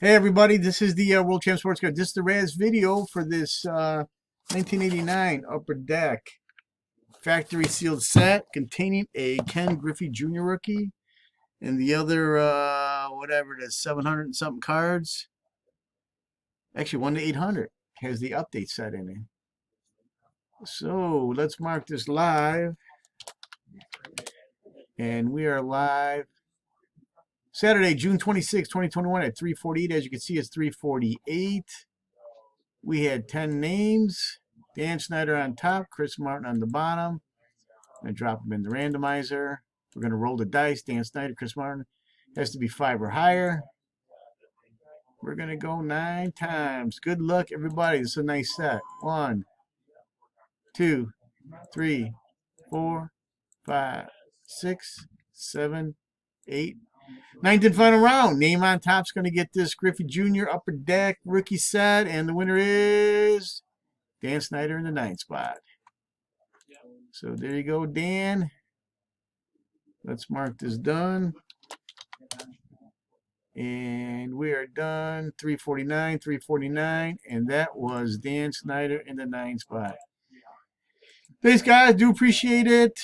Hey everybody, this is the World Champ Sports Card. This is the Raz video for this 1989 Upper Deck factory sealed set containing a Ken Griffey Jr. rookie and the other whatever it is, 700 and something cards. Actually, 1 to 800 has the update set in it. So let's mark this live, and we are live Saturday, June 26, 2021 at 3:48. As you can see, it's 3:48. We had 10 names. Dan Snyder on top, Chris Martin on the bottom. I'm going to drop them in the randomizer. We're going to roll the dice. Dan Snyder, Chris Martin. Has to be 5 or higher. We're going to go 9 times. Good luck, everybody. This is a nice set. 1, 2, 3, 4, 5, 6, 7, 8. Ninth and final round. Name on top's going to get this Griffey Jr. Upper Deck rookie set, and the winner is Dan Snyder in the 9th spot. So there you go, Dan. Let's mark this done. And we are done. 349, 349, and that was Dan Snyder in the 9th spot. Thanks, guys. Do appreciate it.